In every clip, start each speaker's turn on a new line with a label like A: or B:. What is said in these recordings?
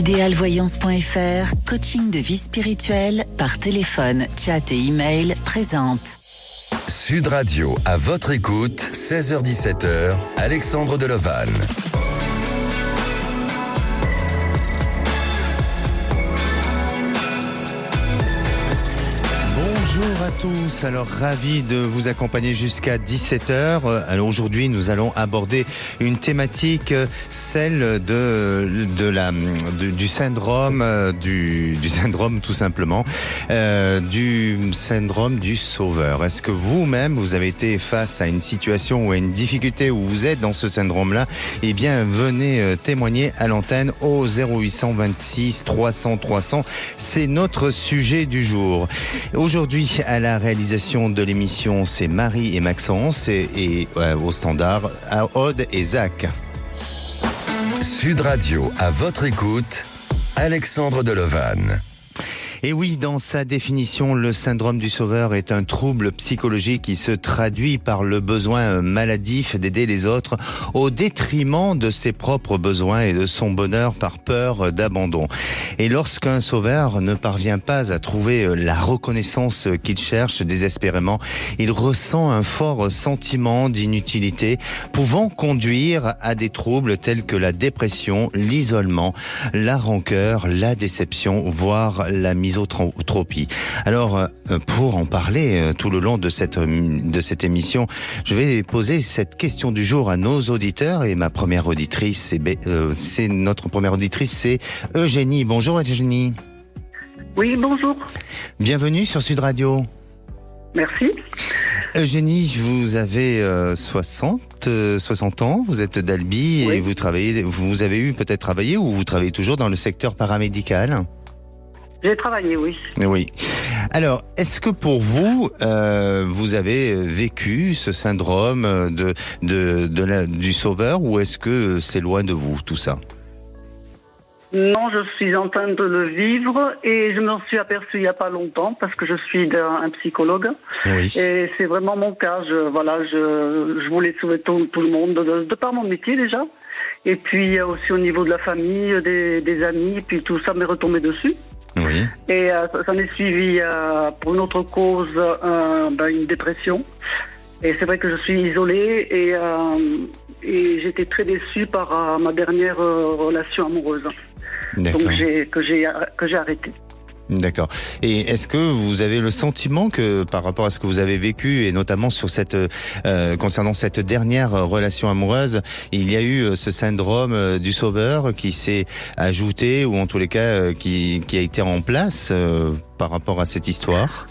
A: Idealvoyance.fr, coaching de vie spirituelle par téléphone, chat et email présente.
B: Sud Radio, à votre écoute, 16h-17h, Alexandre Delovan.
C: Bonjour à tous, alors ravi de vous accompagner jusqu'à 17h. Alors aujourd'hui nous allons aborder une thématique, celle du syndrome, du syndrome tout simplement, du syndrome du sauveur. Est-ce que vous-même vous avez été face à une situation ou à une difficulté où vous êtes dans ce syndrome-là? Eh bien venez témoigner à l'antenne au 0826 300 300, c'est notre sujet du jour. Aujourd'hui, à la réalisation de l'émission, c'est Marie et Maxence et au standard, Aude et Zach.
B: Sud Radio, à votre écoute, Alexandre Delovan.
C: Et oui, dans sa définition, le syndrome du sauveur est un trouble psychologique qui se traduit par le besoin maladif d'aider les autres au détriment de ses propres besoins et de son bonheur par peur d'abandon. Et lorsqu'un sauveur ne parvient pas à trouver la reconnaissance qu'il cherche désespérément, il ressent un fort sentiment d'inutilité, pouvant conduire à des troubles tels que la dépression, l'isolement, la rancœur, la déception, voire la misotropie. Alors, pour en parler tout le long de cette émission, je vais poser cette question du jour à nos auditeurs et ma première auditrice, c'est notre première auditrice, c'est Eugénie. Bonjour Eugénie.
D: Oui, bonjour.
C: Bienvenue sur Sud Radio.
D: Merci.
C: Eugénie, vous avez 60 ans, vous êtes d'Albi, oui. Et vous avez peut-être travaillé ou vous travaillez toujours dans le secteur paramédical?
D: J'ai travaillé, oui.
C: Oui. Alors, est-ce que pour vous, vous avez vécu ce syndrome du sauveur, ou est-ce que c'est loin de vous, tout ça?
D: Non, je suis en train de le vivre et je m'en suis aperçue il n'y a pas longtemps parce que je suis un psychologue. Oui. Et c'est vraiment mon cas. Je voulais sauver tout le monde de par mon métier déjà. Et puis aussi au niveau de la famille, des amis, et puis tout ça m'est retombé dessus. Oui. Et ça m'est suivi pour une autre cause, une dépression. Et c'est vrai que je suis isolée et j'étais très déçue par ma dernière relation amoureuse. D'accord. Donc que j'ai arrêté.
C: D'accord. Et est-ce que vous avez le sentiment que par rapport à ce que vous avez vécu et notamment sur concernant cette dernière relation amoureuse, il y a eu ce syndrome du sauveur qui s'est ajouté, ou en tous les cas qui a été en place par rapport à cette histoire?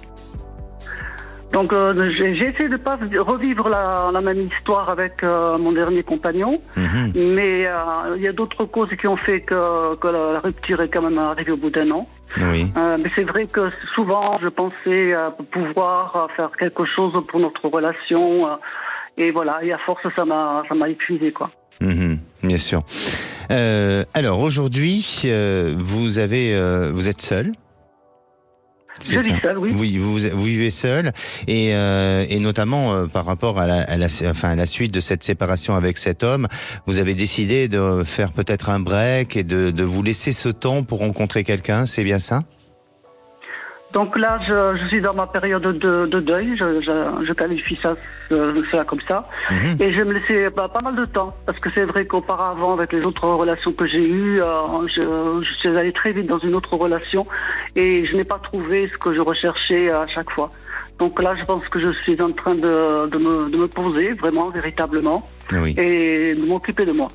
D: Donc j'ai essayé de ne pas revivre la même histoire avec mon dernier compagnon, mais il y a d'autres causes qui ont fait que la rupture est quand même arrivée au bout d'un an. Oui. Mais c'est vrai que souvent je pensais pouvoir faire quelque chose pour notre relation, et voilà, et à force ça m'a épuisé, quoi.
C: Bien sûr. Alors aujourd'hui vous êtes seul?
D: Je vis seul, oui.
C: Oui, vous vivez seul, et notamment par rapport à la suite de cette séparation avec cet homme, vous avez décidé de faire peut-être un break et de vous laisser ce temps pour rencontrer quelqu'un, c'est bien ça?
D: Donc là, je suis dans ma période de deuil, je qualifie ça comme ça, et je vais me laisser pas mal de temps, parce que c'est vrai qu'auparavant, avec les autres relations que j'ai eues, je suis allée très vite dans une autre relation, et je n'ai pas trouvé ce que je recherchais à chaque fois. Donc là, je pense que je suis en train de me poser, vraiment, véritablement, oui. Et de m'occuper de moi.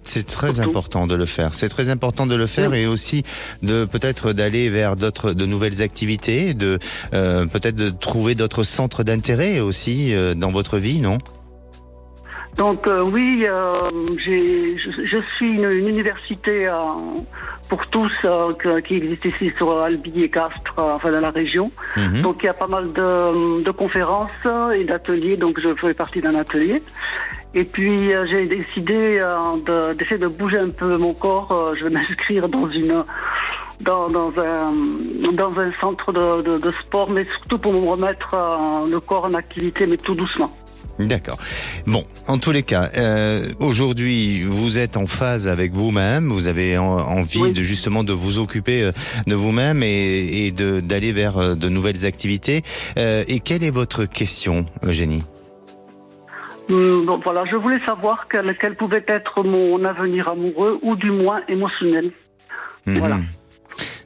C: C'est très important de le faire. C'est très important de le faire, oui. Et aussi de peut-être d'aller vers de nouvelles activités, peut-être de trouver d'autres centres d'intérêt aussi dans votre vie, non?
D: Donc oui, je suis une université pour tous qui existe ici sur Albi et Castres, enfin dans la région. Donc il y a pas mal de conférences et d'ateliers, donc je fais partie d'un atelier. Et puis j'ai décidé d'essayer de bouger un peu mon corps. Je vais m'inscrire dans un centre de sport, mais surtout pour me remettre le corps en activité, mais tout doucement.
C: D'accord. Bon, en tous les cas, aujourd'hui, vous êtes en phase avec vous-même, vous avez envie de vous occuper de vous-même et d'aller vers de nouvelles activités. Et quelle est votre question, Eugénie ?
D: Bon, voilà, je voulais savoir quel pouvait être mon avenir amoureux ou du moins émotionnel. Voilà.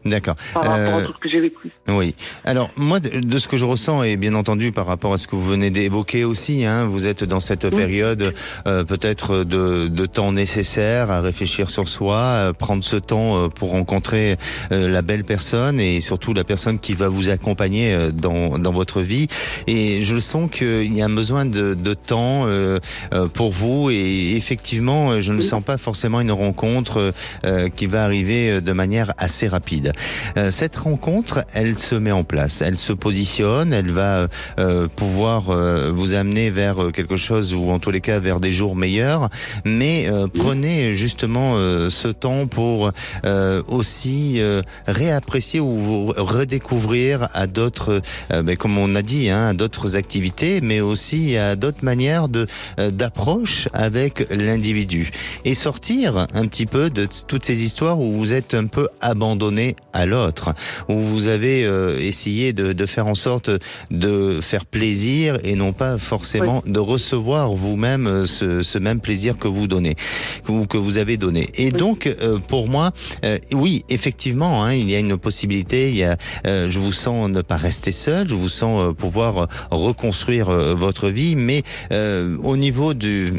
C: D'accord.
D: Par rapport à tout ce que j'ai vécu.
C: Oui. Alors, moi, de ce que je ressens, et bien entendu par rapport à ce que vous venez d'évoquer aussi, vous êtes dans cette période peut-être de temps nécessaire à réfléchir sur soi, prendre ce temps pour rencontrer la belle personne et surtout la personne qui va vous accompagner dans votre vie. Et je sens qu'il y a un besoin de temps pour vous et effectivement, je ne sens pas forcément une rencontre qui va arriver de manière assez rapide. Cette rencontre, elle se met en place, elle se positionne, elle va pouvoir vous amener vers quelque chose ou en tous les cas vers des jours meilleurs, mais prenez justement ce temps pour aussi réapprécier ou vous redécouvrir à d'autres, comme on a dit, à d'autres activités, mais aussi à d'autres manières d'approche avec l'individu et sortir un petit peu de toutes ces histoires où vous êtes un peu abandonné à l'autre, où vous avez essayé de faire en sorte de faire plaisir et non pas forcément de recevoir vous-même ce même plaisir que vous donnez, que vous avez donné. Et donc, pour moi, oui, effectivement, il y a une possibilité. Je vous sens ne pas rester seul, je vous sens pouvoir reconstruire votre vie, mais au niveau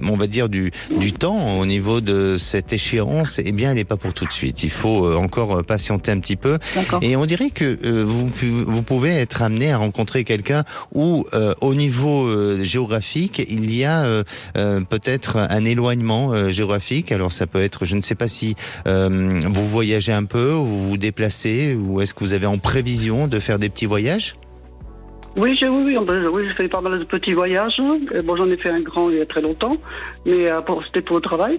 C: on va dire du temps, au niveau de cette échéance, eh bien, elle n'est pas pour tout de suite. Il faut encore patienter un petit peu. D'accord. Et on dirait que vous pouvez être amené à rencontrer quelqu'un où, au niveau géographique, il y a peut-être un éloignement géographique. Alors ça peut être, je ne sais pas si vous voyagez un peu, ou vous vous déplacez, ou est-ce que vous avez en prévision de faire des petits voyages ?
D: Oui, j'ai fait pas mal de petits voyages. Bon, j'en ai fait un grand il y a très longtemps, mais c'était pour le travail.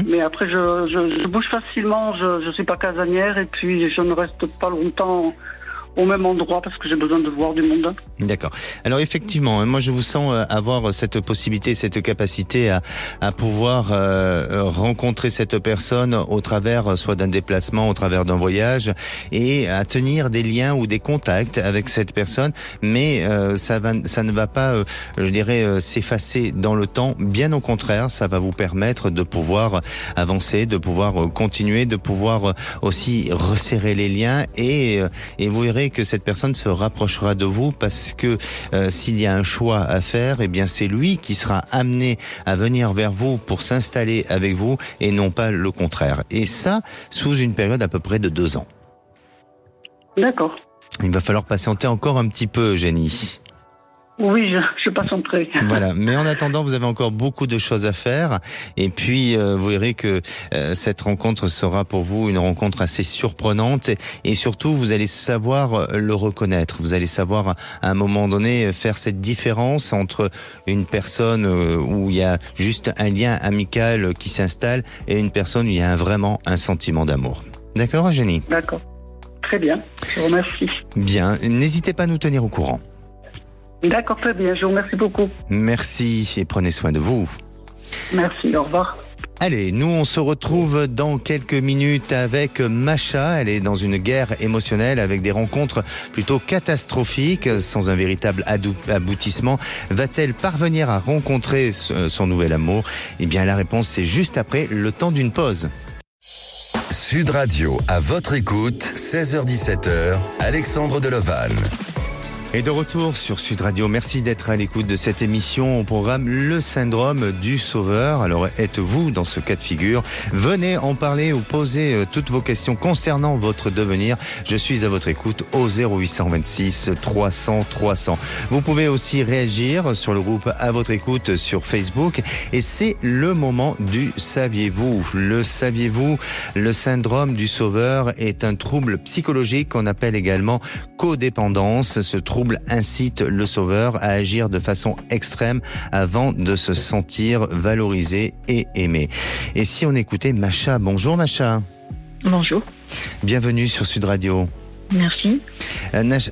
D: Mais après, je bouge facilement, je suis pas casanière et puis je ne reste pas longtemps au même endroit parce que j'ai besoin de voir du monde. D'accord.
C: Alors effectivement, moi je vous sens avoir cette possibilité, cette capacité à pouvoir rencontrer cette personne au travers soit d'un déplacement, au travers d'un voyage et à tenir des liens ou des contacts avec cette personne, mais ça ne va pas, je dirais, s'effacer dans le temps. Bien au contraire, ça va vous permettre de pouvoir avancer, de pouvoir continuer, de pouvoir aussi resserrer les liens et vous verrez que cette personne se rapprochera de vous parce que s'il y a un choix à faire, eh bien c'est lui qui sera amené à venir vers vous pour s'installer avec vous et non pas le contraire. Et ça, sous une période à peu près de 2 ans.
D: D'accord.
C: Il va falloir patienter encore un petit peu, Eugénie.
D: Oui, je patienterai.
C: Voilà, mais en attendant, vous avez encore beaucoup de choses à faire. Et puis, vous verrez que cette rencontre sera pour vous une rencontre assez surprenante. Et surtout, vous allez savoir le reconnaître. Vous allez savoir, à un moment donné, faire cette différence entre une personne où il y a juste un lien amical qui s'installe et une personne où il y a vraiment un sentiment d'amour. D'accord, Eugénie ?
D: D'accord. Très bien. Je vous remercie.
C: Bien. N'hésitez pas à nous tenir au courant.
D: D'accord, très bien. Je vous remercie beaucoup.
C: Merci et prenez soin de vous.
D: Merci, au revoir.
C: Allez, nous on se retrouve dans quelques minutes avec Macha. Elle est dans une guerre émotionnelle avec des rencontres plutôt catastrophiques, sans un véritable aboutissement. Va-t-elle parvenir à rencontrer son nouvel amour ? Eh bien la réponse c'est juste après le temps d'une pause.
B: Sud Radio, à votre écoute, 16h-17h, Alexandre Delovan.
C: Et de retour sur Sud Radio, merci d'être à l'écoute de cette émission au programme Le Syndrome du Sauveur. Alors êtes-vous dans ce cas de figure ? Venez en parler ou poser toutes vos questions concernant votre devenir. Je suis à votre écoute au 0826 300 300. Vous pouvez aussi réagir sur le groupe À votre écoute sur Facebook. Et c'est le moment du saviez-vous. Le saviez-vous, le syndrome du sauveur est un trouble psychologique qu'on appelle également codépendance. Ce trouble incite le sauveur à agir de façon extrême avant de se sentir valorisé et aimé. Et si on écoutait Macha ? Bonjour Macha.
E: Bonjour.
C: Bienvenue sur Sud Radio.
E: Merci.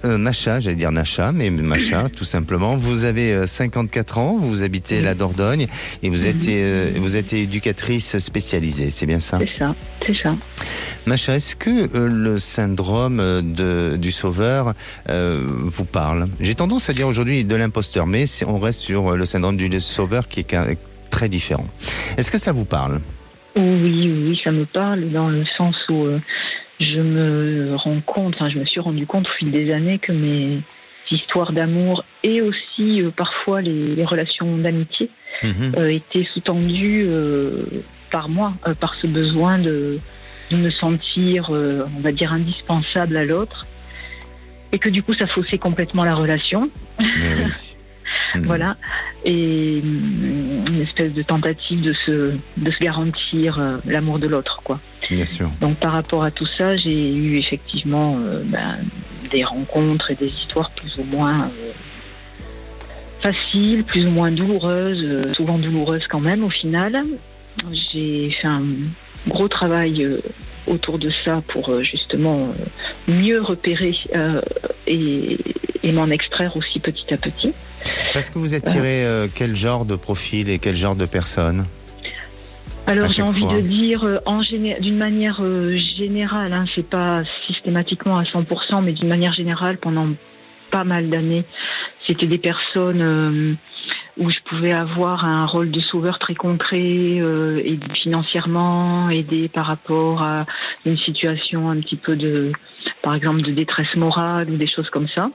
C: Macha, j'allais dire Nacha, mais Macha, tout simplement. Vous avez 54 ans, vous habitez la Dordogne et vous êtes éducatrice spécialisée, c'est bien ça ?
E: C'est ça.
C: Macha, est-ce que le syndrome du sauveur vous parle ? J'ai tendance à dire aujourd'hui de l'imposteur, mais on reste sur le syndrome du sauveur qui est très différent. Est-ce que ça vous parle ?
E: Oui, ça me parle dans le sens où je me suis rendu compte au fil des années que mes histoires d'amour et aussi parfois les relations d'amitié étaient sous-tendues par moi, par ce besoin de me sentir, on va dire, indispensable à l'autre, et que du coup ça faussait complètement la relation. Voilà, et une espèce de tentative de se garantir l'amour de l'autre, quoi.
C: Bien sûr.
E: Donc par rapport à tout ça, j'ai eu effectivement des rencontres et des histoires plus ou moins faciles, plus ou moins douloureuses, souvent douloureuses quand même au final. J'ai fait un gros travail autour de ça pour justement mieux repérer et m'en extraire aussi petit à petit.
C: Parce que vous attirez quel genre de profil et quel genre de personne ?
E: Alors j'ai envie de dire, d'une manière générale, c'est pas systématiquement à 100%, mais d'une manière générale, pendant pas mal d'années, c'était des personnes où je pouvais avoir un rôle de sauveur très concret, et financièrement aidé par rapport à une situation un petit peu par exemple, de détresse morale ou des choses comme ça.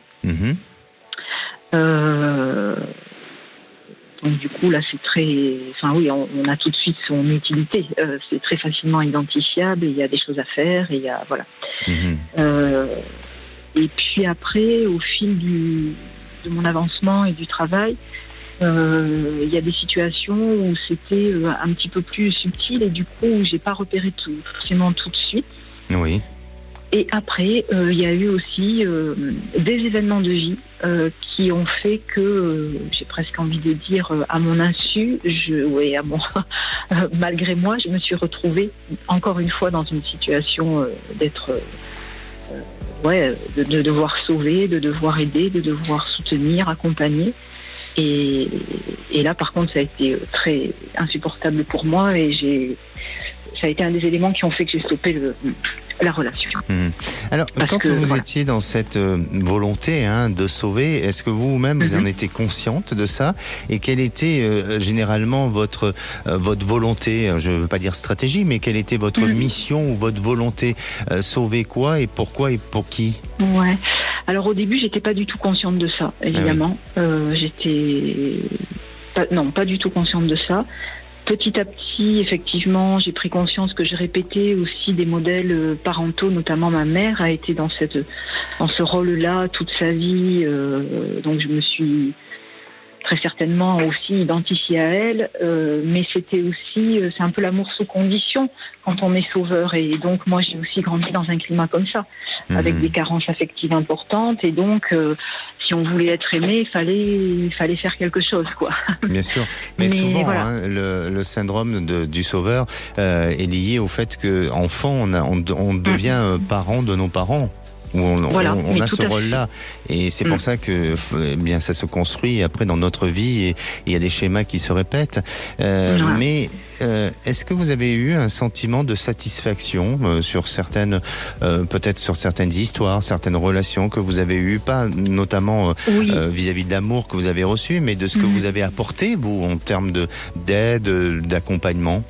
E: Donc du coup là c'est très, on a tout de suite son utilité, c'est très facilement identifiable, il y a des choses à faire et il y a et puis après au fil de mon avancement et du travail, il y a des situations où c'était un petit peu plus subtil et du coup où j'ai pas repéré forcément tout de suite.
C: Oui.
E: Et après, il y a eu aussi des événements de vie qui ont fait que, j'ai presque envie de dire, à mon insu, malgré moi, je me suis retrouvée encore une fois dans une situation d'être, de devoir sauver, de devoir aider, de devoir soutenir, accompagner. Et là, par contre, ça a été très insupportable pour moi et ça a été un des éléments qui ont fait que j'ai stoppé la relation.
C: Alors, quand vous étiez dans cette volonté de sauver, est-ce que vous-même vous en étiez consciente de ça ? Et quelle était généralement votre volonté, je ne veux pas dire stratégie, mais quelle était votre mission ou votre volonté ? Sauver quoi et pourquoi et pour qui ?
E: Ouais. Alors au début, j'étais pas du tout consciente de ça, évidemment. J'étais pas du tout consciente de ça. Petit à petit, effectivement, j'ai pris conscience que je répétais aussi des modèles parentaux, notamment ma mère a été dans ce rôle-là toute sa vie, donc je me suis très certainement aussi identifiée à elle, mais c'était aussi, c'est un peu l'amour sous condition quand on est sauveur, et donc moi j'ai aussi grandi dans un climat comme ça, avec des carences affectives importantes, et donc si on voulait être aimé, il fallait faire quelque chose, quoi. Bien sûr,
C: mais souvent voilà. Le syndrome du sauveur est lié au fait qu'enfant on devient parent de nos parents. Où on a ce rôle-là, et c'est pour ça que bien ça se construit après dans notre vie, et il y a des schémas qui se répètent. Mais est-ce que vous avez eu un sentiment de satisfaction sur peut-être sur certaines histoires, certaines relations que vous avez eues, pas notamment vis-à-vis de l'amour que vous avez reçu, mais de ce que vous avez apporté vous en termes d'aide, d'accompagnement?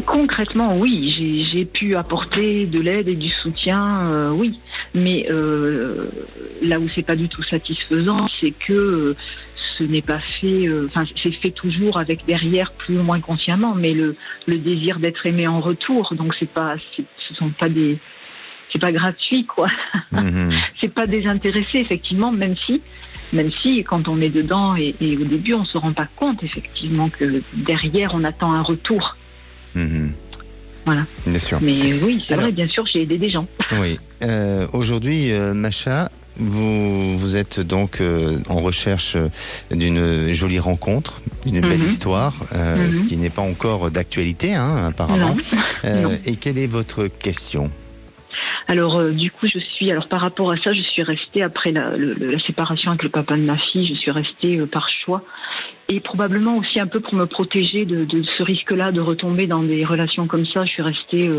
E: Concrètement, oui, j'ai pu apporter de l'aide et du soutien, oui. Mais là où c'est pas du tout satisfaisant, c'est que ce n'est pas fait. C'est fait toujours avec derrière, plus ou moins consciemment, mais le désir d'être aimé en retour. Donc c'est pas gratuit, quoi. C'est pas désintéressé, effectivement, même si quand on est dedans et au début on se rend pas compte effectivement que derrière on attend un retour. Voilà. Bien sûr. Mais oui, c'est vrai, bien sûr, j'ai aidé des gens.
C: Oui. Aujourd'hui, Macha, vous êtes donc en recherche d'une jolie rencontre, d'une belle histoire, ce qui n'est pas encore d'actualité, apparemment. Non. Et quelle est votre question ?
E: Alors, du coup, par rapport à ça, je suis restée après la séparation avec le papa de ma fille, je suis restée par choix. Et probablement aussi un peu pour me protéger de ce risque-là de retomber dans des relations comme ça, je suis restée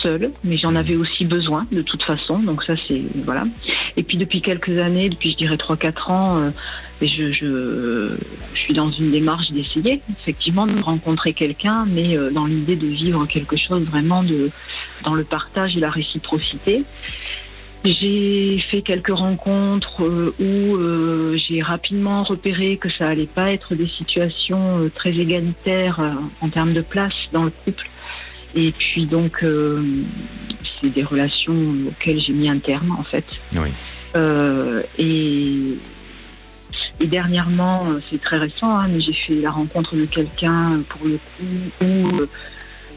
E: seule, mais j'en avais aussi besoin de toute façon, donc ça c'est, voilà. Et puis depuis quelques années, depuis je dirais 3-4 ans, je suis dans une démarche d'essayer effectivement de rencontrer quelqu'un, mais dans l'idée de vivre quelque chose vraiment dans le partage et la réciprocité. J'ai fait quelques rencontres où j'ai rapidement repéré que ça allait pas être des situations très égalitaires en termes de place dans le couple. Et puis donc, c'est des relations auxquelles j'ai mis un terme en fait.
C: Oui.
E: Et dernièrement, c'est très récent, hein, mais j'ai fait la rencontre de quelqu'un pour le coup où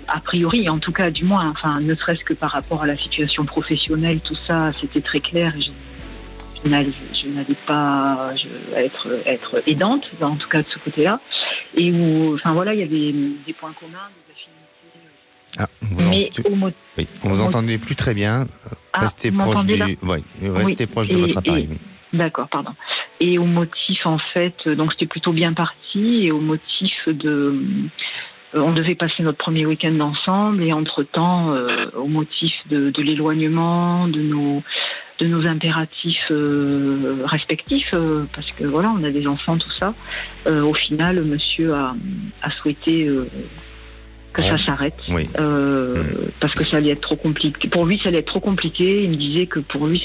E: a priori, en tout cas, du moins, enfin, ne serait-ce que par rapport à la situation professionnelle, tout ça, c'était très clair. Je n'allais pas être aidante, en tout cas de ce côté-là. Et où, enfin voilà, il y avait des points communs, des affinités.
C: Ah, oui, on vous entendait plus très bien. Restez proche proche de votre appareil. Oui.
E: D'accord, pardon. Et au motif, en fait, donc c'était plutôt bien parti, et au motif on devait passer notre premier week-end ensemble, et entre-temps, au motif de l'éloignement, de nos impératifs respectifs, parce que voilà, on a des enfants, tout ça. Au final, monsieur a souhaité que ça s'arrête, oui. Parce que ça allait être trop compliqué. Pour lui, ça allait être trop compliqué. Il me disait que pour lui,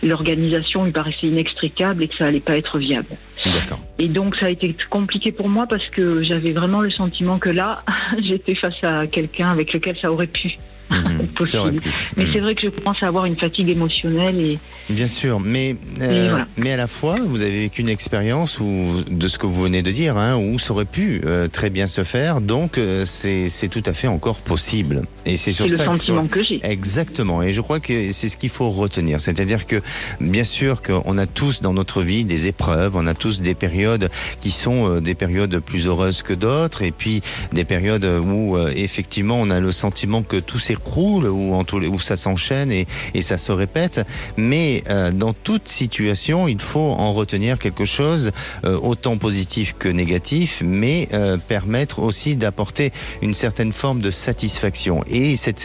E: l'organisation lui paraissait inextricable et que ça allait pas être viable.
C: D'accord.
E: Et donc ça a été compliqué pour moi parce que j'avais vraiment le sentiment que là, j'étais face à quelqu'un avec lequel ça aurait pu être possible. Mais c'est vrai que je commence à avoir une fatigue émotionnelle et...
C: Bien sûr, mais à la fois, vous avez vécu une expérience de ce que vous venez de dire, hein, où ça aurait pu très bien se faire, donc c'est tout à fait encore possible. Et c'est sur ça
E: le sentiment que j'ai.
C: Exactement, et je crois que c'est ce qu'il faut retenir, c'est-à-dire que bien sûr qu'on a tous dans notre vie des épreuves, on a tous des périodes qui sont des périodes plus heureuses que d'autres, et puis des périodes où effectivement on a le sentiment que tout s'écroule, où ça s'enchaîne et ça se répète, mais dans toute situation, il faut en retenir quelque chose, autant positif que négatif, mais permettre aussi d'apporter une certaine forme de satisfaction. Et cette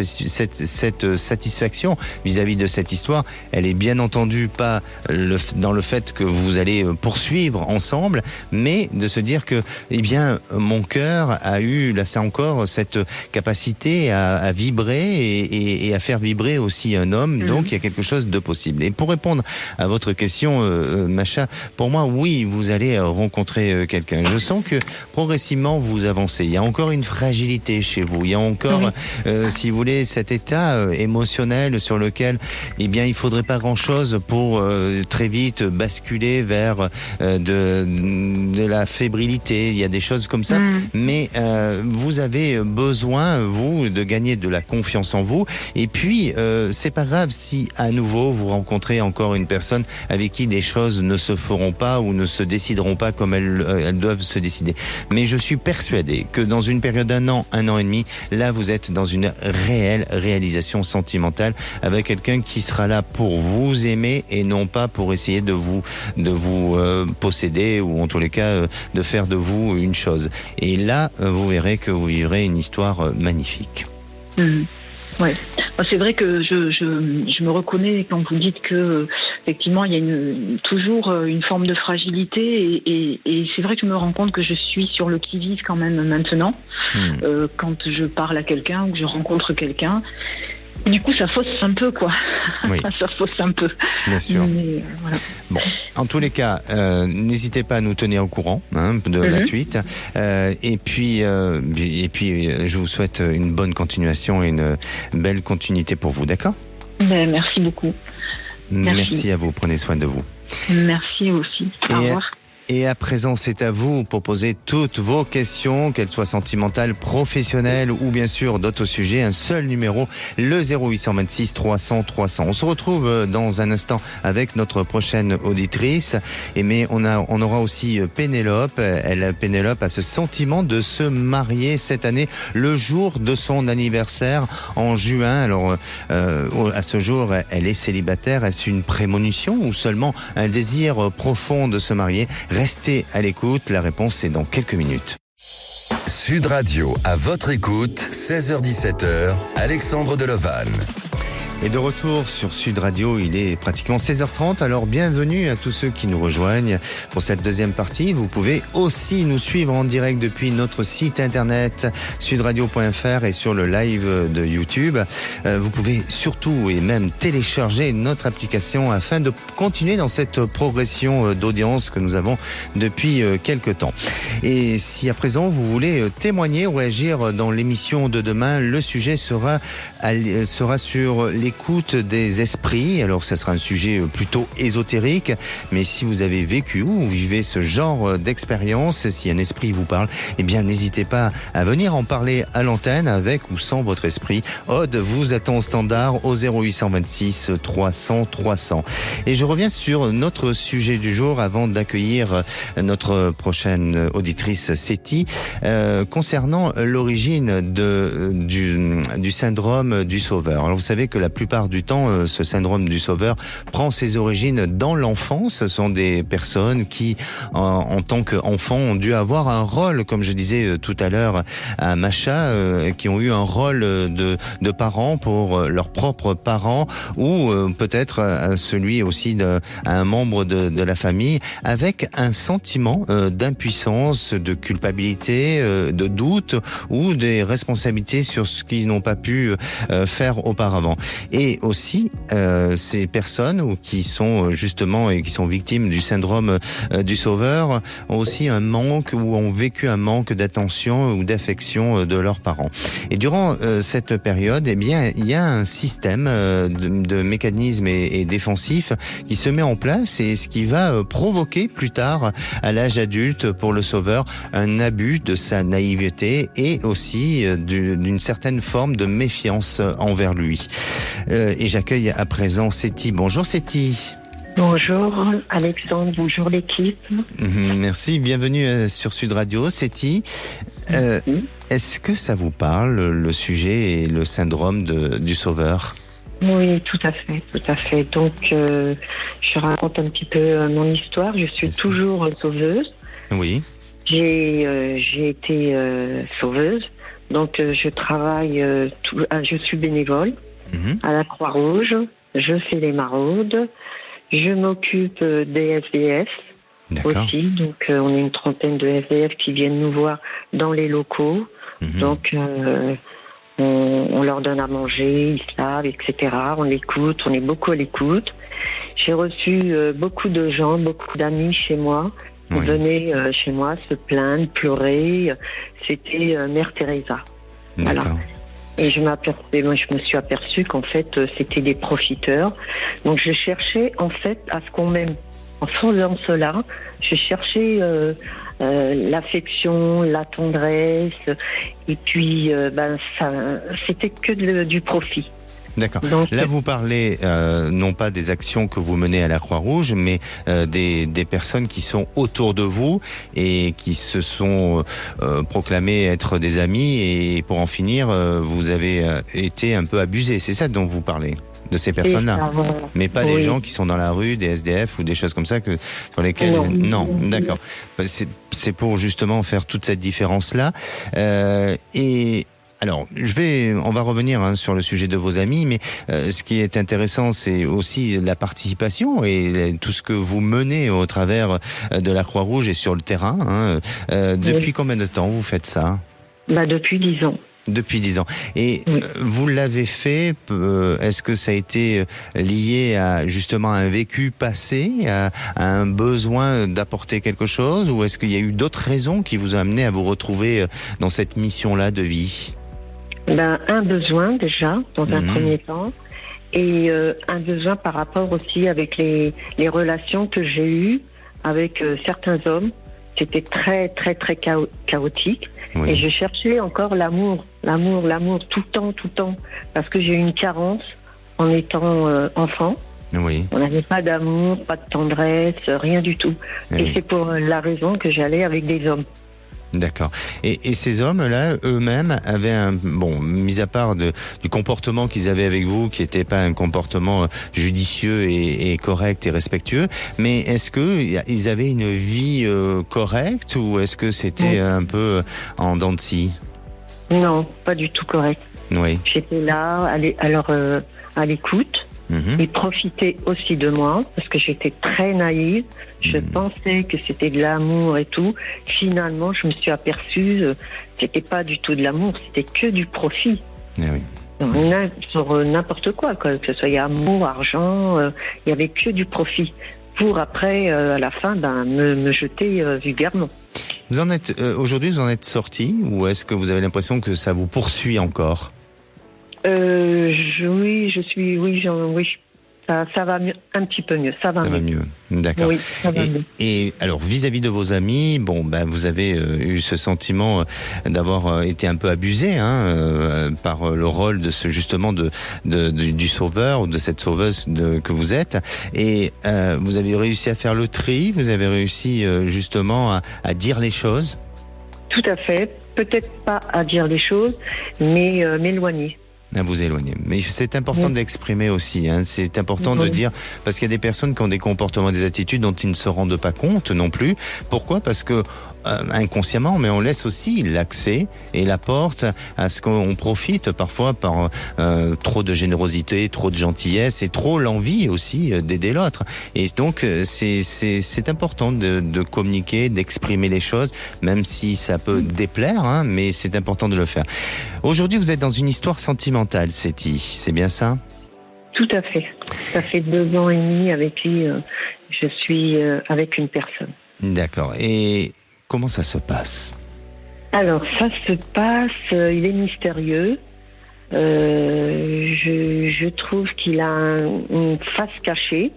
C: satisfaction vis-à-vis de cette histoire, elle est bien entendu pas dans le fait que vous allez poursuivre ensemble, mais de se dire que, eh bien, mon cœur a eu, là c'est encore, cette capacité à vibrer et à faire vibrer aussi un homme, donc il y a quelque chose de possible. Et pour répondre à votre question, Macha, pour moi, oui, vous allez rencontrer quelqu'un. Je sens que progressivement, vous avancez. Il y a encore une fragilité chez vous. Il y a encore, si vous voulez, cet état émotionnel sur lequel, eh bien, il faudrait pas grand-chose pour très vite basculer vers de la fébrilité. Il y a des choses comme ça. Mais vous avez besoin, vous, de gagner de la confiance en vous. Et puis, c'est pas grave si à nouveau vous rencontrez encore une personne avec qui les choses ne se feront pas ou ne se décideront pas comme elles doivent se décider. Mais je suis persuadé que dans une période d'un an et demi, là vous êtes dans une réelle réalisation sentimentale avec quelqu'un qui sera là pour vous aimer et non pas pour essayer de vous posséder ou en tous les cas de faire de vous une chose. Et là, vous verrez que vous vivrez une histoire magnifique.
E: Ouais. C'est vrai que je me reconnais quand vous dites que effectivement il y a toujours une forme de fragilité et c'est vrai que je me rends compte que je suis sur le qui-vive quand même maintenant quand je parle à quelqu'un ou que je rencontre quelqu'un. Du coup, ça fausse un peu, quoi. Oui. Ça fausse un peu.
C: Bien sûr.
E: Mais, voilà.
C: Bon, en tous les cas, n'hésitez pas à nous tenir au courant de la suite. Et puis, je vous souhaite une bonne continuation et une belle continuité pour vous, d'accord ?
E: Merci beaucoup.
C: Merci à vous. Prenez soin de vous.
E: Merci aussi. Au revoir.
C: Et à présent, c'est à vous pour poser toutes vos questions, qu'elles soient sentimentales, professionnelles ou bien sûr d'autres sujets. Un seul numéro, le 0826 300 300. On se retrouve dans un instant avec notre prochaine auditrice. Mais on aura aussi Pénélope. Pénélope a ce sentiment de se marier cette année, le jour de son anniversaire en juin. Alors, à ce jour, elle est célibataire. Est-ce une prémonition ou seulement un désir profond de se marier? Restez à l'écoute, la réponse est dans quelques minutes.
B: Sud Radio, à votre écoute, 16h-17h, Alexandre Deleval.
C: Et de retour sur Sud Radio, il est pratiquement 16h30, alors bienvenue à tous ceux qui nous rejoignent pour cette deuxième partie. Vous pouvez aussi nous suivre en direct depuis notre site internet sudradio.fr et sur le live de YouTube. Vous pouvez surtout et même télécharger notre application afin de continuer dans cette progression d'audience que nous avons depuis quelques temps. Et si à présent vous voulez témoigner ou réagir dans l'émission de demain, le sujet sera sur l'écoute des esprits. Alors ça sera un sujet plutôt ésotérique, mais si vous avez vécu ou vivez ce genre d'expérience, si un esprit vous parle, eh bien n'hésitez pas à venir en parler à l'antenne avec ou sans votre esprit. Aude vous attend au standard au 0826 300 300. Et je reviens sur notre sujet du jour avant d'accueillir notre prochaine auditrice Séti, concernant l'origine du syndrome du sauveur. Alors vous savez que la plupart du temps, ce syndrome du sauveur prend ses origines dans l'enfance. Ce sont des personnes qui, en tant qu'enfants, ont dû avoir un rôle, comme je disais tout à l'heure à Macha, qui ont eu un rôle de parents pour leurs propres parents, ou peut-être celui aussi d'un membre de la famille, avec un sentiment d'impuissance, de culpabilité, de doute, ou des responsabilités sur ce qu'ils n'ont pas pu faire auparavant. Et aussi, ces personnes qui sont justement et qui sont victimes du syndrome du sauveur ont aussi un manque ou ont vécu un manque d'attention ou d'affection de leurs parents. Et durant cette période, eh bien, il y a un système de mécanismes et défensifs qui se met en place et ce qui va provoquer plus tard, à l'âge adulte, pour le sauveur, un abus de sa naïveté et aussi d'une certaine forme de méfiance envers lui. Et j'accueille à présent Séti. Bonjour Séti.
F: Bonjour Alexandre, bonjour l'équipe.
C: Merci, bienvenue sur Sud Radio. Séti, est-ce que ça vous parle, le sujet et le syndrome du sauveur ?
F: Oui, tout à fait. Donc, je raconte un petit peu mon histoire. Je suis toujours sauveuse.
C: Oui.
F: J'ai été sauveuse. Donc, je travaille, je suis bénévole à la Croix-Rouge. Je fais les maraudes. Je m'occupe des SDF aussi. Donc, on est une trentaine de SDF qui viennent nous voir dans les locaux. Donc, on leur donne à manger, ils se lavent, etc. On l'écoute, on est beaucoup à l'écoute. J'ai reçu beaucoup de gens, beaucoup d'amis chez moi. Ils venaient chez moi se plaindre, pleurer. C'était Mère Teresa. Voilà. Et je me suis aperçue qu'en fait, c'était des profiteurs. Donc, je cherchais en fait à ce qu'on m'aime. En faisant cela, je cherchais l'affection, la tendresse, et puis c'était que du profit.
C: D'accord. Donc, là, vous parlez non pas des actions que vous menez à la Croix-Rouge, mais des personnes qui sont autour de vous et qui se sont proclamées être des amis. Et pour en finir, vous avez été un peu abusé. C'est ça dont vous parlez, de ces personnes-là, mais pas des gens qui sont dans la rue, des SDF ou des choses comme ça sur lesquelles... Non, d'accord. C'est pour justement faire toute cette différence-là. Et... Alors, on va revenir sur le sujet de vos amis, mais ce qui est intéressant, c'est aussi la participation et tout ce que vous menez au travers de la Croix-Rouge et sur le terrain. Depuis combien de temps vous faites ça ?
F: Depuis 10 ans.
C: Depuis 10 ans. Et vous l'avez fait, est-ce que ça a été lié à justement un vécu passé, à un besoin d'apporter quelque chose, ou est-ce qu'il y a eu d'autres raisons qui vous ont amené à vous retrouver dans cette mission-là de vie ?
F: Un besoin déjà, dans un premier temps, et un besoin par rapport aussi avec les relations que j'ai eues avec certains hommes. C'était très, très, très chaotique.
C: Oui.
F: Et je cherchais encore l'amour, tout le temps. Parce que j'ai eu une carence en étant enfant.
C: Oui.
F: On n'avait pas d'amour, pas de tendresse, rien du tout.
C: Oui.
F: Et c'est pour la raison que j'allais avec des hommes.
C: D'accord. Et ces hommes-là, eux-mêmes, avaient mis à part du comportement qu'ils avaient avec vous, qui n'était pas un comportement judicieux et correct et respectueux, mais est-ce que ils avaient une vie correcte ou est-ce que c'était un peu en dents de scie?
F: Non, pas du tout correct.
C: Oui.
F: J'étais là, à l'écoute. Ils profitaient aussi de moi parce que j'étais très naïve. Je pensais que c'était de l'amour et tout. Finalement, je me suis aperçue, c'était pas du tout de l'amour, c'était que du profit.
C: Eh oui.
F: Sur n'importe quoi, que ce soit amour, argent, il y avait que du profit. Pour après, à la fin, me jeter vulgairement.
C: Vous en êtes aujourd'hui, vous en êtes sorti ou est-ce que vous avez l'impression que ça vous poursuit encore?
F: Oui. Ça va mieux, un petit peu mieux. Ça va
C: mieux. D'accord.
F: Oui, ça va mieux.
C: Et alors, vis-à-vis de vos amis, vous avez eu ce sentiment d'avoir été un peu abusé, par le rôle de du sauveur ou de cette sauveuse que vous êtes. Et vous avez réussi à faire le tri. Vous avez réussi justement à dire les choses.
F: Tout à fait. Peut-être pas à dire les choses, mais m'éloigner.
C: À vous éloigner. Mais c'est important d'exprimer aussi, c'est important de dire, parce qu'il y a des personnes qui ont des comportements, des attitudes dont ils ne se rendent pas compte non plus. Pourquoi? Parce que inconsciemment, mais on laisse aussi l'accès et la porte à ce qu'on profite parfois par trop de générosité, trop de gentillesse et trop l'envie aussi d'aider l'autre. Et donc c'est important de communiquer, d'exprimer les choses, même si ça peut déplaire, mais c'est important de le faire. Aujourd'hui, vous êtes dans une histoire sentimentale, Séti, c'est bien ça?
F: Tout à fait. Ça fait 2 ans et demi avec qui je suis avec une personne.
C: D'accord. Et comment ça se passe?
F: Alors, ça se passe, il est mystérieux. Je trouve qu'il a une face cachée.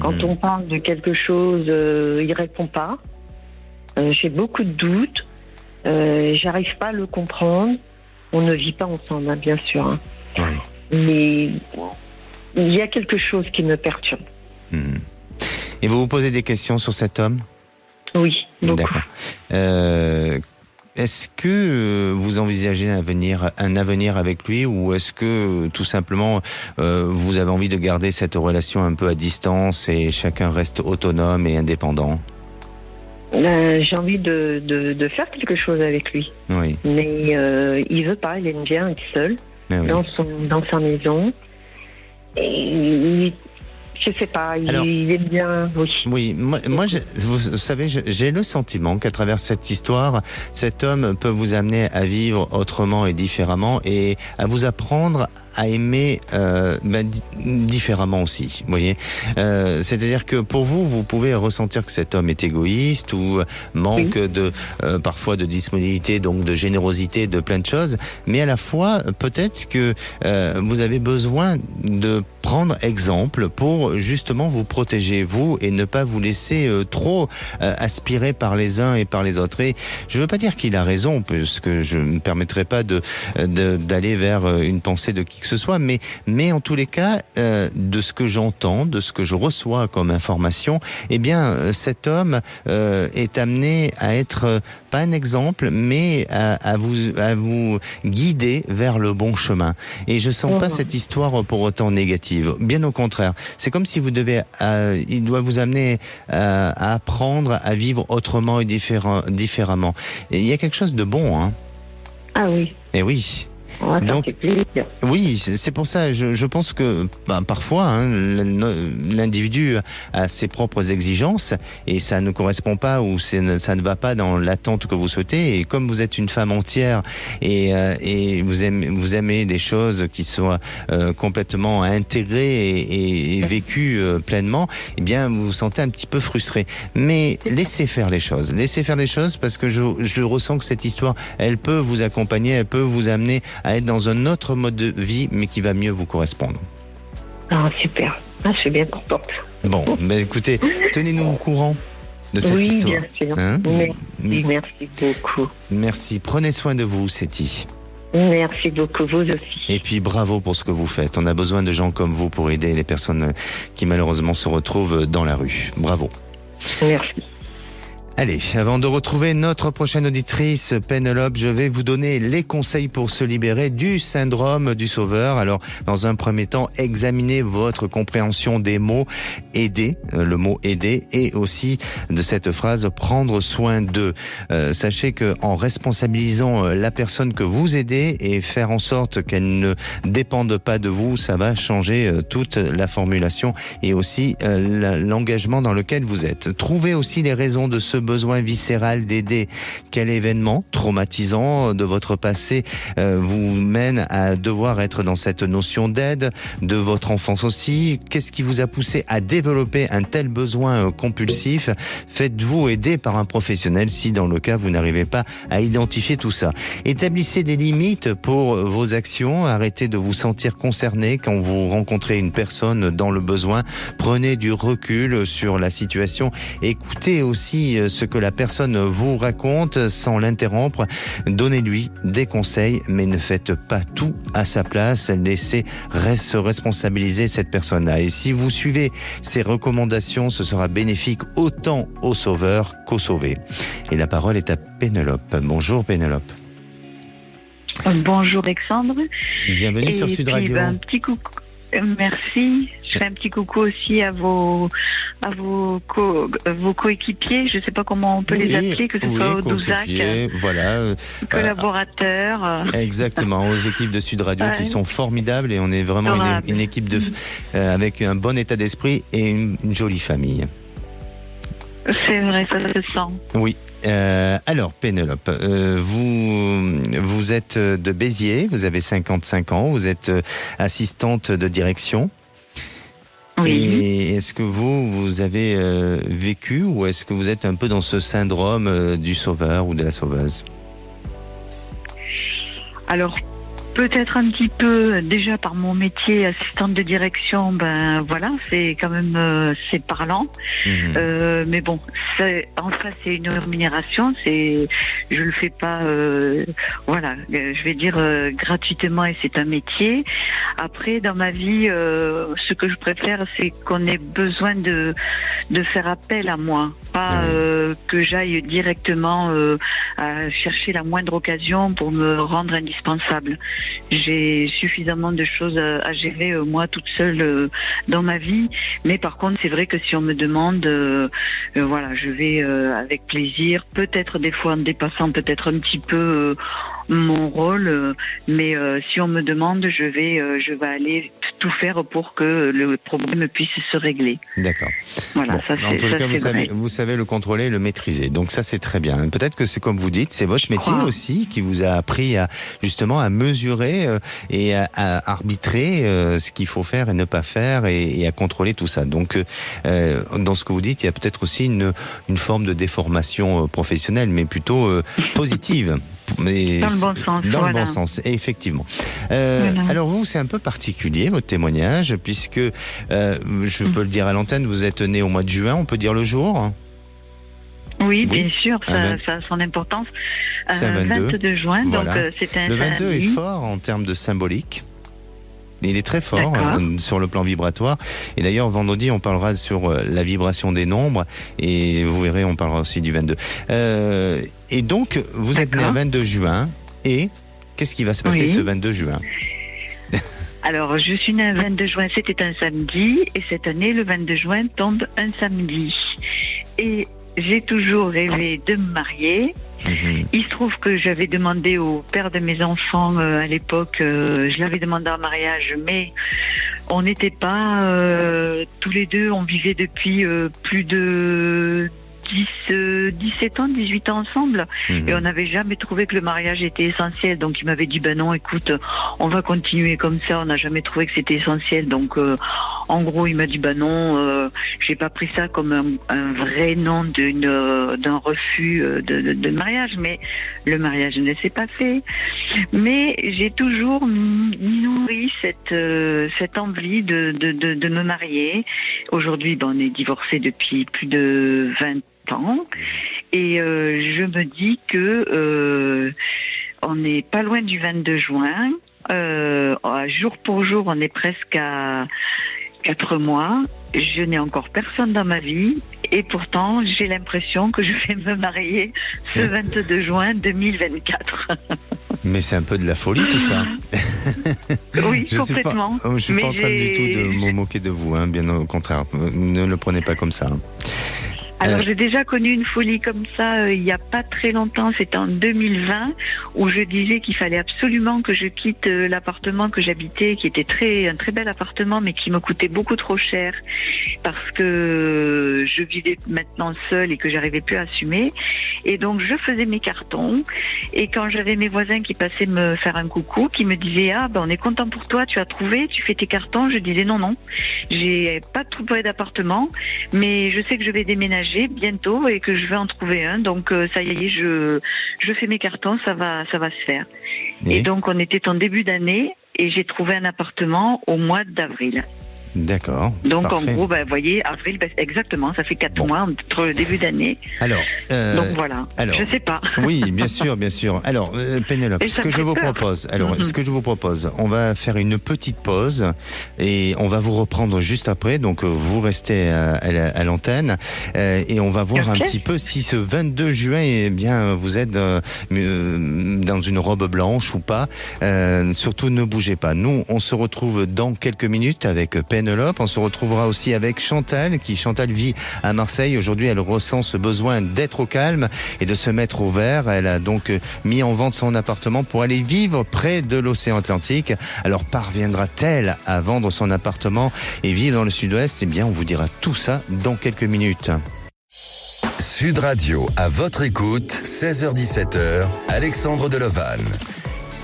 F: Quand on parle de quelque chose, il répond pas. J'ai beaucoup de doutes. J'arrive pas à le comprendre. On ne vit pas ensemble, bien sûr.
C: Oui.
F: Mais il y a quelque chose qui me perturbe.
C: Et vous vous posez des questions sur cet homme?
F: Oui, beaucoup.
C: D'accord. Est-ce que vous envisagez un avenir avec lui, ou est-ce que tout simplement vous avez envie de garder cette relation un peu à distance et chacun reste autonome et indépendant?
F: J'ai envie de faire quelque chose avec lui.
C: Oui.
F: Mais il veut pas, il aime bien être seul dans sa maison. Et je sais pas, il aime bien.
C: Oui, moi vous savez, j'ai le sentiment qu'à travers cette histoire, cet homme peut vous amener à vivre autrement et différemment, et à vous apprendre à aimer différemment aussi, vous voyez. C'est-à-dire que pour vous, vous pouvez ressentir que cet homme est égoïste ou manque de parfois de disponibilité, donc de générosité, de plein de choses, mais à la fois peut-être que vous avez besoin de prendre exemple pour justement vous protéger, vous, et ne pas vous laisser trop aspirer par les uns et par les autres. Et je veux pas dire qu'il a raison, parce que je ne me permettrai pas d'aller vers une pensée de qui que ce soit, mais en tous les cas, de ce que j'entends, de ce que je reçois comme information, eh bien, cet homme est amené à être pas un exemple, mais à vous guider vers le bon chemin. Et je sens pas cette histoire pour autant négative. Bien au contraire. C'est comme si il doit vous amener à apprendre à vivre autrement et différemment. Et il y a quelque chose de bon,
F: Ah oui.
C: Et oui.
F: Donc,
C: oui, c'est pour ça. Je pense que parfois l'individu a ses propres exigences et ça ne correspond pas, ou ça ne va pas dans l'attente que vous souhaitez. Et comme vous êtes une femme entière et vous aimez des choses qui soient complètement intégrées et vécues pleinement, eh bien vous vous sentez un petit peu frustré. Mais laissez faire les choses. Laissez faire les choses, parce que je ressens que cette histoire, elle peut vous accompagner, elle peut vous amener à être dans un autre mode de vie, mais qui va mieux vous correspondre.
F: Ah, super. Je suis bien contente.
C: Bon, écoutez, tenez-nous au courant. de cette histoire.
F: Oui, bien sûr. Merci beaucoup.
C: Merci. Prenez soin de vous, Séti.
F: Merci beaucoup, vous aussi.
C: Et puis bravo pour ce que vous faites. On a besoin de gens comme vous pour aider les personnes qui malheureusement se retrouvent dans la rue. Bravo.
F: Merci.
C: Allez, avant de retrouver notre prochaine auditrice, Pénélope, je vais vous donner les conseils pour se libérer du syndrome du sauveur. Alors, dans un premier temps, examinez votre compréhension des mots aider, le mot aider, et aussi de cette phrase prendre soin d'eux. Sachez que en responsabilisant la personne que vous aidez et faire en sorte qu'elle ne dépende pas de vous, ça va changer toute la formulation et aussi l'engagement dans lequel vous êtes. Trouvez aussi les raisons de ce besoin viscéral d'aider. Quel événement traumatisant de votre passé vous mène à devoir être dans cette notion d'aide, de votre enfance aussi? Qu'est-ce qui vous a poussé à développer un tel besoin compulsif? Faites-vous aider par un professionnel si dans le cas vous n'arrivez pas à identifier tout ça. Établissez des limites pour vos actions, arrêtez de vous sentir concerné quand vous rencontrez une personne dans le besoin, prenez du recul sur la situation, écoutez aussi ce que la personne vous raconte sans l'interrompre. Donnez-lui des conseils, mais ne faites pas tout à sa place. Laissez se responsabiliser cette personne-là. Et si vous suivez ces recommandations, ce sera bénéfique autant au sauveur qu'au sauvé. Et la parole est à Pénélope. Bonjour Pénélope.
E: Bonjour Alexandre.
C: Bienvenue sur Sud Radio.
E: Un petit coucou. Merci. Je fais un petit coucou aussi à vos coéquipiers. Je ne sais pas comment on peut les appeler, que ce soit aux Douzac,
C: voilà,
E: collaborateurs.
C: Exactement, aux équipes de Sud Radio qui sont formidables et on est vraiment une équipe avec un bon état d'esprit et une jolie famille.
E: C'est vrai, ça se sent.
C: Oui. Alors Pénélope, vous êtes de Béziers, vous avez 55 ans, vous êtes assistante de direction.
E: Oui.
C: Et est-ce que vous avez vécu ou est-ce que vous êtes un peu dans ce syndrome du sauveur ou de la sauveuse?
E: Alors, peut-être un petit peu, déjà par mon métier assistante de direction, ben voilà, c'est quand même c'est parlant. Mais bon, en face c'est une rémunération, je le fais pas, voilà, je vais dire gratuitement et c'est un métier. Après, dans ma vie, ce que je préfère, c'est qu'on ait besoin de faire appel à moi, pas que j'aille directement à chercher la moindre occasion pour me rendre indispensable. J'ai suffisamment de choses à gérer moi toute seule dans ma vie, mais par contre c'est vrai que si on me demande, voilà, je vais avec plaisir, peut-être des fois en dépassant peut-être un petit peu mon rôle, mais si on me demande, je vais aller tout faire pour que le problème puisse se régler.
C: D'accord.
E: Voilà,
C: bon, en tout cas, vous savez le contrôler, le maîtriser. Donc ça, c'est très bien. Peut-être que c'est comme vous dites, c'est votre métier aussi qui vous a appris justement à mesurer et à arbitrer ce qu'il faut faire et ne pas faire et à contrôler tout ça. Donc, dans ce que vous dites, il y a peut-être aussi une forme de déformation professionnelle, mais plutôt positive. Mais
E: dans le bon sens.
C: Dans le bon sens, effectivement. Alors vous, c'est un peu particulier votre témoignage, puisque je peux le dire à l'antenne, vous êtes né au mois de juin, on peut dire le jour?
E: Oui, bien sûr, ça a son importance.
C: C'est un
E: 22 juin,
C: voilà.
E: Donc c'est un
C: Le 22
E: samedi.
C: est fort en termes de symbolique. Il est très fort sur le plan vibratoire. Et d'ailleurs, vendredi, on parlera sur la vibration des nombres. Et vous verrez, on parlera aussi du 22. Et donc, vous êtes né le 22 juin. Et qu'est-ce qui va se passer ce 22 juin?
E: Alors, je suis née le 22 juin, c'était un samedi. Et cette année, le 22 juin tombe un samedi. Et j'ai toujours rêvé de me marier. Il se trouve que j'avais demandé au père de mes enfants à l'époque, je l'avais demandé en mariage, mais on n'était pas tous les deux, on vivait depuis plus de 17 ans, 18 ans ensemble, et on n'avait jamais trouvé que le mariage était essentiel. Donc il m'avait dit ben non, écoute, on va continuer comme ça. On n'a jamais trouvé que c'était essentiel. Donc en gros, il m'a dit ben non, j'ai pas pris ça comme un vrai non d'un refus de mariage, mais le mariage ne s'est pas fait. Mais j'ai toujours nourri cette envie de me marier. Aujourd'hui, on est divorcés depuis plus de ans. Et je me dis que on n'est pas loin du 22 juin. Jour pour jour, on est presque à 4 mois. Je n'ai encore personne dans ma vie. Et pourtant, j'ai l'impression que je vais me marier ce 22 juin 2024.
C: Mais c'est un peu de la folie tout ça.
E: Oui, complètement.
C: Je ne suis pas en train du tout de me moquer de vous, hein, bien au contraire. Ne le prenez pas comme ça.
E: Alors j'ai déjà connu une folie comme ça il n'y a pas très longtemps, c'était en 2020, où je disais qu'il fallait absolument que je quitte l'appartement que j'habitais, qui était un très bel appartement, mais qui me coûtait beaucoup trop cher, parce que je vivais maintenant seule et que j'arrivais plus à assumer. Et donc je faisais mes cartons, et quand j'avais mes voisins qui passaient me faire un coucou, qui me disaient « Ah ben on est content pour toi, tu as trouvé, tu fais tes cartons », je disais « Non, j'ai pas trouvé d'appartement, mais je sais que je vais déménager bientôt et que je vais en trouver un, donc ça y est, je fais mes cartons, ça va se faire. » Et donc on était en début d'année et j'ai trouvé un appartement au mois d'avril.
C: D'accord.
E: Donc
C: parfait.
E: en gros, vous voyez, avril, exactement, ça fait 4 mois entre le début d'année.
C: Alors,
E: donc voilà. Alors, je sais pas.
C: Oui, bien sûr, bien sûr. Alors, Pénélope, ce que je vous propose, on va faire une petite pause et on va vous reprendre juste après. Donc, vous restez à l'antenne et on va voir un petit peu si ce 22 juin, eh bien, vous êtes dans une robe blanche ou pas. Surtout, ne bougez pas. Nous, on se retrouve dans quelques minutes avec Pénélope. On se retrouvera aussi avec Chantal vit à Marseille. Aujourd'hui, elle ressent ce besoin d'être au calme et de se mettre au vert. Elle a donc mis en vente son appartement pour aller vivre près de l'océan Atlantique. Alors, parviendra-t-elle à vendre son appartement et vivre dans le sud-ouest? Eh bien, on vous dira tout ça dans quelques minutes.
B: Sud Radio, à votre écoute, 16h-17h, Alexandre Deleval.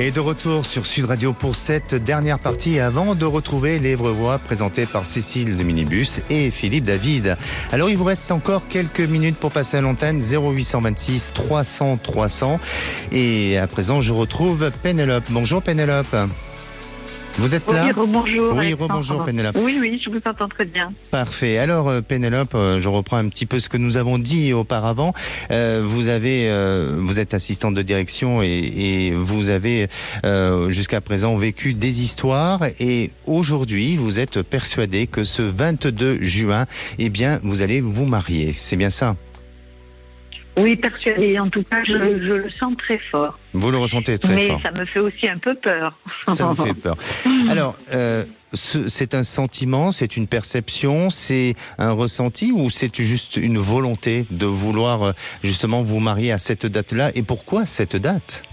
C: Et de retour sur Sud Radio pour cette dernière partie avant de retrouver les vraies voix présentées par Cécile de Minibus et Philippe David. Alors il vous reste encore quelques minutes pour passer à l'antenne 0826 300 300. Et à présent je retrouve Pénélope. Bonjour Pénélope. Vous êtes là?
E: Oui, rebonjour.
C: Oui, rebonjour Pénélope.
E: Oui, je vous entends très bien.
C: Parfait. Alors Pénélope, je reprends un petit peu ce que nous avons dit auparavant. Vous êtes assistante de direction et vous avez jusqu'à présent vécu des histoires et aujourd'hui vous êtes persuadée que ce 22 juin, eh bien, vous allez vous marier. C'est bien ça?
E: Oui, persuadée. En tout cas, je le sens très fort.
C: Vous le ressentez très fort.
E: Mais ça me fait aussi un peu peur.
C: Ça vous fait peur. Alors, c'est un sentiment, c'est une perception, c'est un ressenti ou c'est juste une volonté de vouloir justement vous marier à cette date-là? Et pourquoi cette date?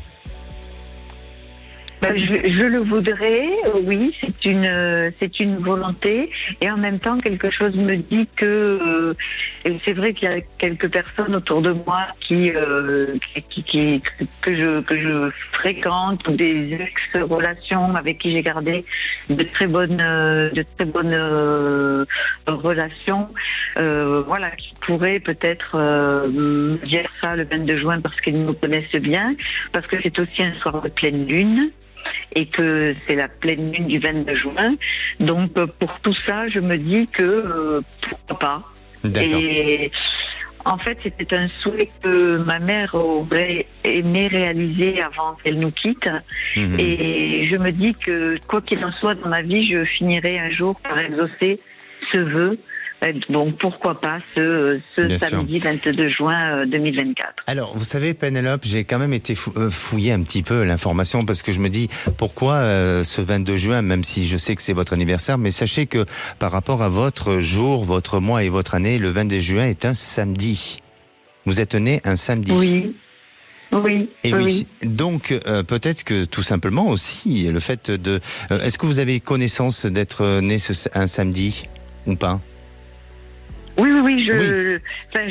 E: Je le voudrais, oui, c'est une volonté, et en même temps quelque chose me dit que c'est vrai qu'il y a quelques personnes autour de moi que je fréquente, ou des ex-relations avec qui j'ai gardé de très bonnes relations, voilà, qui pourraient peut-être me dire ça le 22 juin parce qu'ils me connaissent bien, parce que c'est aussi un soir de pleine lune. Et que c'est la pleine lune du 22 juin. Donc, pour tout ça, je me dis que pourquoi pas.
C: D'accord.
E: Et en fait, c'était un souhait que ma mère aurait aimé réaliser avant qu'elle nous quitte. Mmh. Et je me dis que, quoi qu'il en soit dans ma vie, je finirai un jour par exaucer ce vœu. Bon, pourquoi pas ce samedi 22 juin 2024.
C: Alors, vous savez, Pénélope, j'ai quand même été fouiller un petit peu l'information parce que je me dis, pourquoi ce 22 juin, même si je sais que c'est votre anniversaire, mais sachez que par rapport à votre jour, votre mois et votre année, le 22 juin est un samedi. Vous êtes né un samedi.
E: Oui. Oui.
C: Et oui. Donc, peut-être que tout simplement aussi, le fait de... est-ce que vous avez connaissance d'être né un samedi ou pas ?
E: Oui, je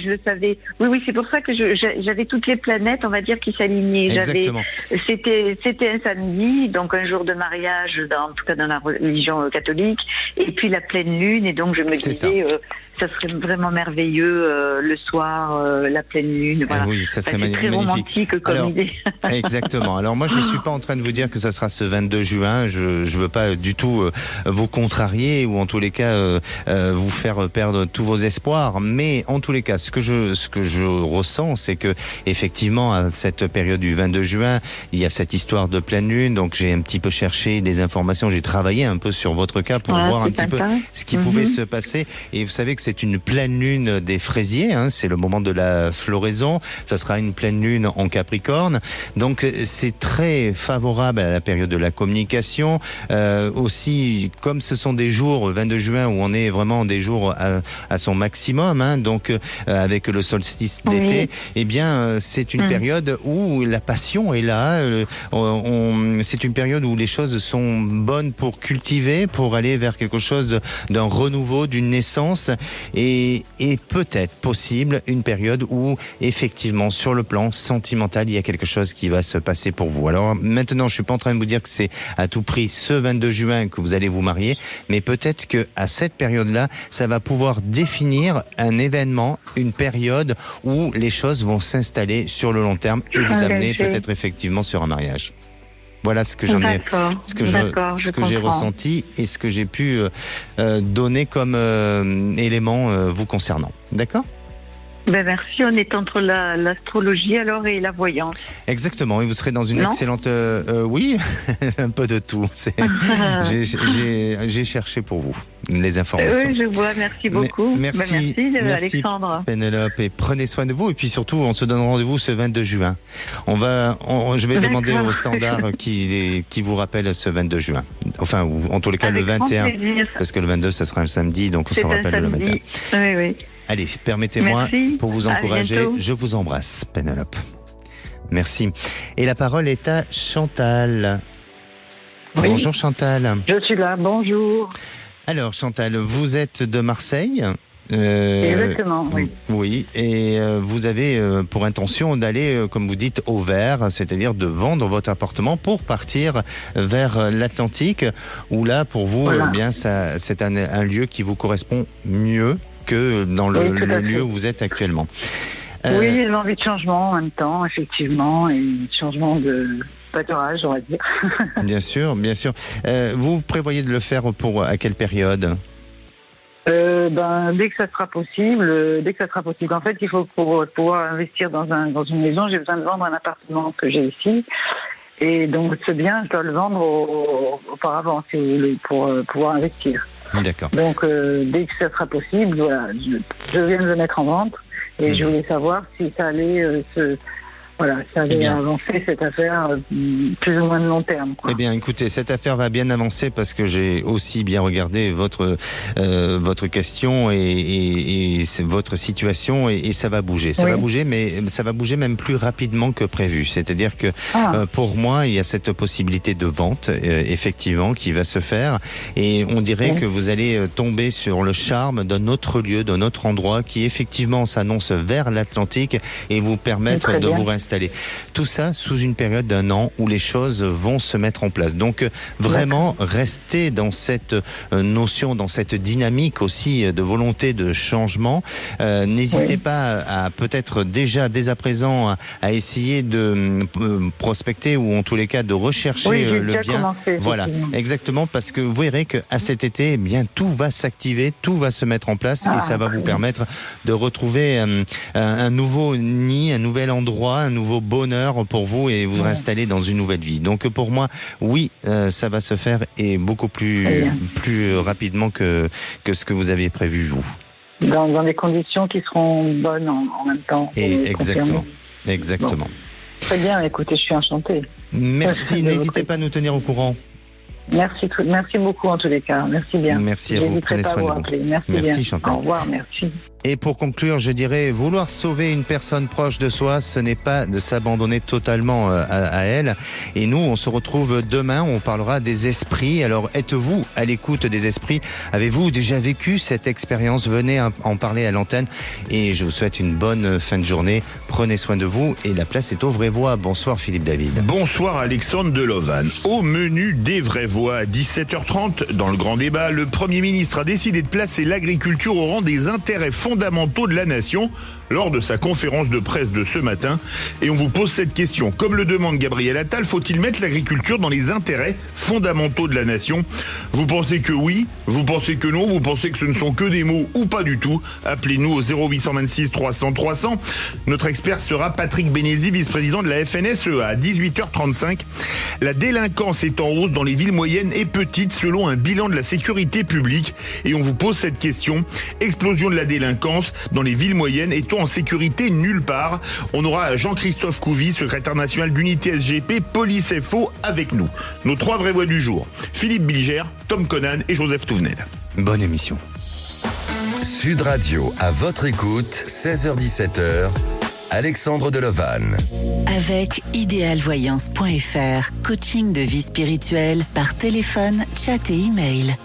E: le savais. Oui, c'est pour ça que j'avais toutes les planètes, on va dire, qui s'alignaient.
C: Exactement.
E: C'était un samedi, donc un jour de mariage, en tout cas dans la religion catholique, et puis la pleine lune, et donc je me disais, ça serait vraiment merveilleux le soir, la pleine lune. Voilà.
C: Oui, ça serait magnifique.
E: C'est très romantique comme idée.
C: Exactement. Alors moi, je suis pas en train de vous dire que ça sera ce 22 juin. Je veux pas du tout vous contrarier ou en tous les cas vous faire perdre tous vos espoirs. voir. Mais en tous les cas, ce que je ressens, c'est que effectivement, à cette période du 22 juin, il y a cette histoire de pleine lune. Donc j'ai un petit peu cherché des informations, j'ai travaillé un peu sur votre cas pour voir un petit peu ce qui pouvait se passer. Et vous savez que c'est une pleine lune des fraisiers, hein, c'est le moment de la floraison. Ça sera une pleine lune en Capricorne. Donc c'est très favorable à la période de la communication. Aussi, comme ce sont des jours 22 juin où on est vraiment des jours à son maximum, hein, donc avec le solstice d'été, eh bien c'est une période où la passion est là. C'est une période où les choses sont bonnes pour cultiver, pour aller vers quelque chose d'un renouveau, d'une naissance, et peut-être possible une période où effectivement sur le plan sentimental il y a quelque chose qui va se passer pour vous. Alors maintenant, je suis pas en train de vous dire que c'est à tout prix ce 22 juin que vous allez vous marier, mais peut-être que à cette période-là, ça va pouvoir définir un événement, une période où les choses vont s'installer sur le long terme et vous amener peut-être effectivement sur un mariage. Voilà ce que j'en ai, ce que j'ai ressenti et ce que j'ai pu donner comme élément vous concernant. D'accord ?
E: Ben merci, on est entre l'astrologie alors et la voyance.
C: Exactement, et vous serez dans une excellente... oui, un peu de tout. J'ai cherché pour vous les informations.
E: Oui, je vois, merci beaucoup.
C: Merci
E: Alexandre.
C: Pénélope, et prenez soin de vous. Et puis surtout, on se donne rendez-vous ce 22 juin. Je vais demander au standard qui vous rappelle ce 22 juin. Enfin, ou en tous les cas le 21, parce que le 22, ça sera un samedi, donc on se rappelle le matin.
E: Oui.
C: Allez, permettez-moi, pour vous encourager, je vous embrasse, Pénélope. Merci. Et la parole est à Chantal. Oui. Bonjour Chantal.
F: Je suis là, bonjour.
C: Alors Chantal, vous êtes de Marseille.
F: Exactement, oui.
C: Oui, et vous avez pour intention d'aller, comme vous dites, au vert, c'est-à-dire de vendre votre appartement pour partir vers l'Atlantique, où là, pour vous, bien, c'est un lieu qui vous correspond mieux que dans le lieu où vous êtes actuellement.
F: Oui, j'ai envie de changement en même temps, effectivement, et changement de pâturage, on va dire.
C: Bien sûr, bien sûr. Vous prévoyez de le faire à quelle période ?
F: Dès que ça sera possible. En fait, il faut pour pouvoir investir dans une maison, j'ai besoin de vendre un appartement que j'ai ici. Et donc, c'est bien, je dois le vendre auparavant, si vous voulez, pour pouvoir investir.
C: D'accord.
F: Donc, dès que ça sera possible, voilà, je viens de le mettre en vente et je voulais savoir si ça allait avancer cette affaire plus ou moins de long terme. Quoi.
C: Eh bien, écoutez, cette affaire va bien avancer parce que j'ai aussi bien regardé votre question et votre situation et ça va bouger. Ça va bouger, mais ça va bouger même plus rapidement que prévu. C'est-à-dire que pour moi, il y a cette possibilité de vente, effectivement, qui va se faire et on dirait que vous allez tomber sur le charme d'un autre lieu, d'un autre endroit qui effectivement s'annonce vers l'Atlantique et vous permettre de vous installer. Tout ça sous une période d'1 an où les choses vont se mettre en place. Donc vraiment restez dans cette notion, dans cette dynamique aussi de volonté de changement. N'hésitez pas à peut-être déjà dès à présent à essayer de prospecter ou en tous les cas de rechercher le bien.
F: Commencé,
C: voilà, exactement, parce que vous verrez que à cet été, eh bien tout va s'activer, tout va se mettre en place et ça va vous permettre de retrouver un nouveau nid, un nouvel endroit, un nouveau bonheur pour vous et vous installer dans une nouvelle vie. Donc pour moi, oui, ça va se faire et beaucoup plus rapidement que ce que vous avez prévu vous.
F: Dans des conditions qui seront bonnes en même temps.
C: Et exactement. Bon.
F: Très bien, écoutez, je suis enchantée.
C: Merci, n'hésitez pas à nous tenir au courant.
F: Merci beaucoup en tous les cas. Merci bien.
C: Merci à vous, prenez soin de vous.
F: Merci
C: Chantal.
F: Au revoir, merci.
C: Et pour conclure, je dirais, vouloir sauver une personne proche de soi, ce n'est pas de s'abandonner totalement à elle. Et nous, on se retrouve demain, on parlera des esprits. Alors, êtes-vous à l'écoute des esprits ? Avez-vous déjà vécu cette expérience ? Venez en parler à l'antenne. Et je vous souhaite une bonne fin de journée. Prenez soin de vous. Et la place est aux vraies voix. Bonsoir Philippe David.
G: Bonsoir Alexandre Delovan. Au menu des vraies voix, à 17h30, dans le grand débat, le Premier ministre a décidé de placer l'agriculture au rang des intérêts fondamentaux fondamentaux de la nation lors de sa conférence de presse de ce matin. Et on vous pose cette question. Comme le demande Gabriel Attal, faut-il mettre l'agriculture dans les intérêts fondamentaux de la nation? Vous pensez que oui? Vous pensez que non? Vous pensez que ce ne sont que des mots ou pas du tout? Appelez-nous au 0826 300 300. Notre expert sera Patrick Bénézy, vice-président de la FNSEA. À 18h35, la délinquance est en hausse dans les villes moyennes et petites selon un bilan de la sécurité publique. Et on vous pose cette question. Explosion de la délinquance dans les villes moyennes, est-on en sécurité nulle part? On aura Jean-Christophe Couvi, secrétaire national d'unité SGP Police FO avec nous. Nos 3 vraies voix du jour. Philippe Bilger, Tom Conan et Joseph Touvenel.
C: Bonne émission.
B: Sud Radio, à votre écoute, 16h-17h, Alexandre Delovan.
A: Avec idéalvoyance.fr, coaching de vie spirituelle par téléphone, chat et email.